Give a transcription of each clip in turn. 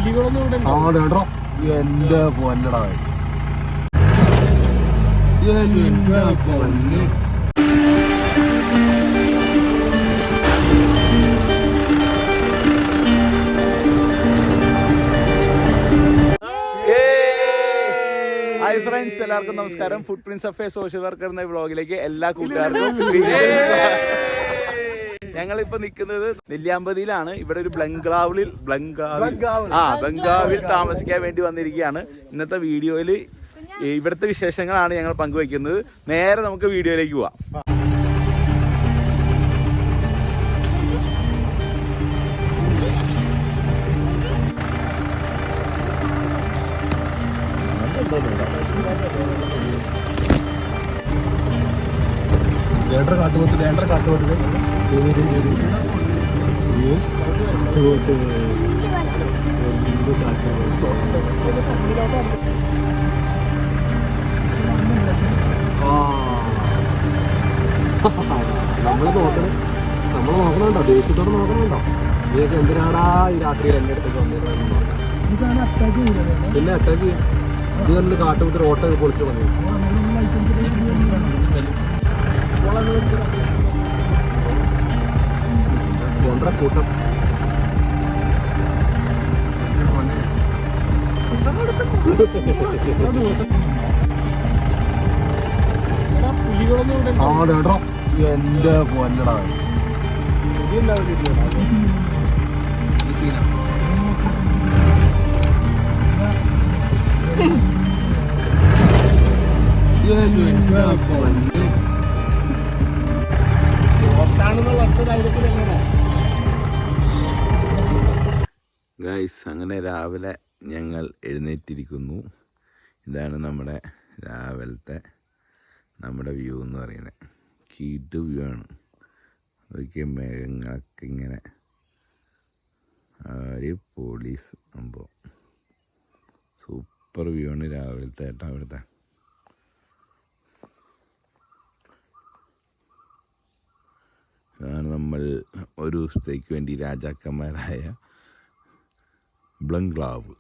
കേട്ടോ എന്റെ പൊന്നടാ എന്റെ പൊന്ന്. ഹായ് ഫ്രണ്ട്സ്, എല്ലാവർക്കും നമസ്കാരം. Food Prince affair social worker എന്ന വ്ളോഗിലേക്ക് എല്ലാ കൂട്ടുകാർക്കും ഞങ്ങളിപ്പോ നിൽക്കുന്നത് നെല്ലിയാമ്പതിയിലാണ്. ഇവിടെ ഒരു ബംഗ്ലാവിൽ താമസിക്കാൻ വേണ്ടി വന്നിരിക്കുകയാണ്. ഇന്നത്തെ വീഡിയോയിൽ ഇവിടുത്തെ വിശേഷങ്ങളാണ് ഞങ്ങൾ പങ്കുവയ്ക്കുന്നത്. നേരെ നമുക്ക് വീഡിയോയിലേക്ക് പോവാം. നമ്മള് നോക്കണുണ്ടോ, ദേഷ്യത്തോടെ നോക്കണുണ്ടോ? നീയൊക്കെ എന്തിനാടാ ഈ രാത്രിയിൽ എന്റെ അടുത്തേക്ക് വന്നിരുന്നു? പിന്നെ അറ്റാക്ക് ചെയ്യും. ഇത് നല്ല കാട്ടുകുത്തി ഓട്ടോ പൊളിച്ചു വന്നു. കൂട്ടം കേട്ടോ എന്റെ പൊന്നടാ. ഗൈസ്, അങ്ങനെ രാവിലെ ഞങ്ങൾ എഴുന്നേറ്റിരിക്കുന്നു. ഇതാണ് നമ്മുടെ രാവിലത്തെ വ്യൂ എന്ന് പറയുന്നത്. കീട്ട് വ്യൂ ആണ്. അതൊക്കെ മേഘങ്ങളൊക്കെ ഇങ്ങനെ പോലീസ് സംഭവം. സൂപ്പർ വ്യൂ ആണ് രാവിലത്തെ കേട്ടോ. അവിടുത്തെ അതാണ് നമ്മൾ ഒരു ദിവസത്തേക്ക് വേണ്ടി രാജാക്കന്മാരായ ബംഗ്ലാവ്.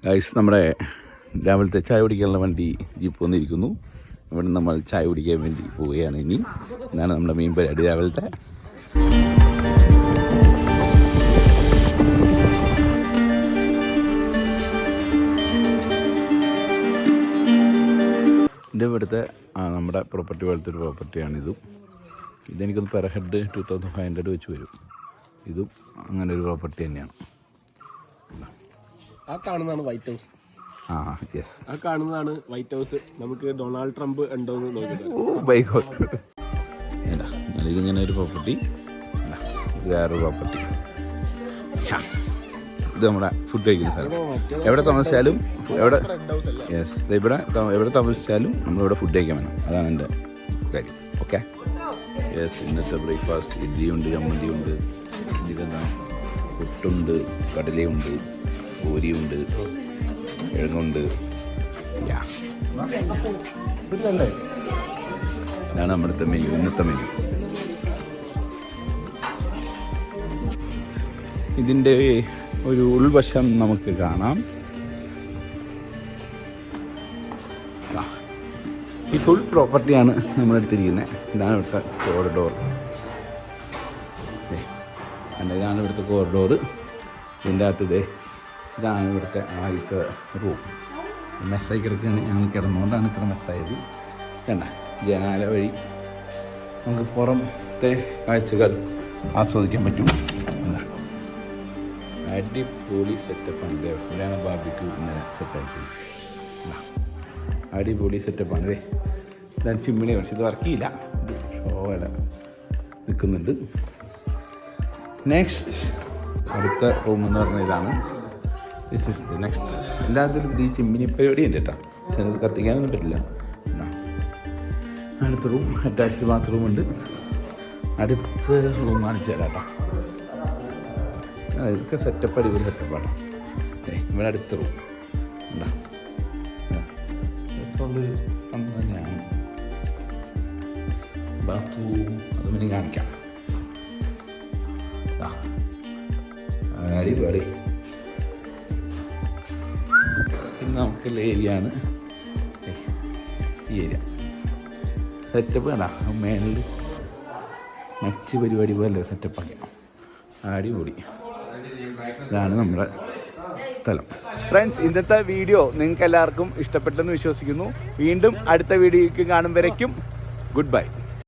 ഗൈസ്, നമ്മുടെ രാവിലത്തെ ചായ കുടിക്കാനുള്ള വണ്ടി ജീപ്പ് വന്നിരിക്കുന്നു. ഇവിടെ നമ്മൾ ചായ കുടിക്കാൻ വേണ്ടി പോവുകയാണ്. ഇനി ഇതാണ് നമ്മുടെ മെയിൻ പരിപാടി രാവിലത്തെ. എൻ്റെ ഇവിടുത്തെ നമ്മുടെ പ്രോപ്പർട്ടി പോലത്തെ ഒരു പ്രോപ്പർട്ടിയാണിതും. ഇതെനിക്കൊന്ന് പെർ ഹെഡ് 2500 വെച്ച് വരും. ഇതും അങ്ങനെ ഒരു പ്രോപ്പർട്ടി തന്നെയാണ്. ആ കാണുന്നതാണ് വൈറ്റ് ഹൗസ്. യെസ്, ആ കാണുന്നതാണ് വൈറ്റ് ഹൗസ്. നമുക്ക് ഡൊണാൾഡ് ട്രംപ് ഉണ്ടോന്ന് നോക്കിയിട്ട്. ഇതിങ്ങനെ ഒരു പ്രോപ്പർട്ടി, വേറൊരു പ്രോപ്പർട്ടി. ഇത് നമ്മുടെ ഫുഡ് കഴിക്കുന്ന സ്ഥലം. എവിടെ താമസിച്ചാലും എവിടെ താമസിച്ചാലും നമ്മളിവിടെ ഫുഡ് കഴിക്കാൻ വേണം. അതാണ് എൻ്റെ കാര്യം. ഓക്കെ. യെസ്, ഇന്നത്തെ ബ്രേക്ക്ഫാസ്റ്റ് ഇഡ്ഡലിയുണ്ട്, ചമ്മന്തിയുണ്ട്, ഇതെന്താ പുട്ടുണ്ട്, കടലയുണ്ട്, പൂരിയുണ്ട്, കിഴങ്ങുണ്ട്. ഇതാണ് നമ്മുടെ മെനു, ഇന്നത്തെ മെനു. ഇതിൻ്റെ ഒരു ഉൾവശം നമുക്ക് കാണാം. ഈ ഫുൾ പ്രോപ്പർട്ടിയാണ് നമ്മളെടുത്തിരിക്കുന്നത്. ഇതാണ് ഇവിടുത്തെ കോറിഡോർ. ഇതാണ് ഇവിടുത്തെ കോറിഡോർ. ഇതിൻ്റെ അകത്ത് ഇതാണ് ഇവിടുത്തെ ആദ്യത്തെ റൂം. മെസ്സായി കിടക്കുകയാണ്. ഞങ്ങൾ കിടന്നുകൊണ്ടാണ് ഇത്ര മെസ്സായത്. വേണ്ട, ജനാല വഴി നമുക്ക് പുറത്തെ കാഴ്ചകൾ ആസ്വദിക്കാൻ പറ്റും. എന്താ അടിപൊളി സെറ്റപ്പാണ്. ഇവിടെയാണ് ബാർബിക്യൂ ഇങ്ങനെ സെറ്റാക്കി. അടിപൊളി സെറ്റപ്പാണ്. ഇതാണ് ചിമ്മിണി. പക്ഷെ ഇത് വർക്ക് ചെയ്യില്ല, ഇത് ഷോയുടെ നിൽക്കുന്നുണ്ട്. നെക്സ്റ്റ് അടുത്ത റൂം എന്ന് പറഞ്ഞാൽ ഇതാണ്. This is the next. എല്ലാത്തിലും ഈ ചിമ്മിനി പരിപാടി ഉണ്ട് കേട്ടോ. ചിലത് കത്തിക്കാനൊന്നും പറ്റില്ല. അടുത്ത റൂം അറ്റാച്ച്ഡ് ബാത്റൂം ഉണ്ട്. അടുത്ത റൂം കാണിച്ചു തരാം കേട്ടോ. ഇതൊക്കെ സെറ്റപ്പ് അടിപൊളി സെറ്റപ്പാണ്. ഇവിടെ അടുത്ത റൂം ഉണ്ടോ? തന്നെയാണ് ബാത്റൂം. അത് പിന്നെ കാണിക്കാം. അടിപൊളി പിന്നെ നമുക്കുള്ള ഏരിയ ആണ് ഈ ഏരിയ. സെറ്റപ്പ് വേണ്ട മേളിൽ മച്ച് പരിപാടി പോലെ സെറ്റപ്പൊക്കെ അടിപൊളി. ഇതാണ് നമ്മുടെ സ്ഥലം. ഫ്രണ്ട്സ്, ഇന്നത്തെ വീഡിയോ നിങ്ങൾക്ക് എല്ലാവർക്കും ഇഷ്ടപ്പെട്ടെന്ന് വിശ്വസിക്കുന്നു. വീണ്ടും അടുത്ത വീഡിയോയ്ക്ക് കാണും വരയ്ക്കും ഗുഡ് ബൈ.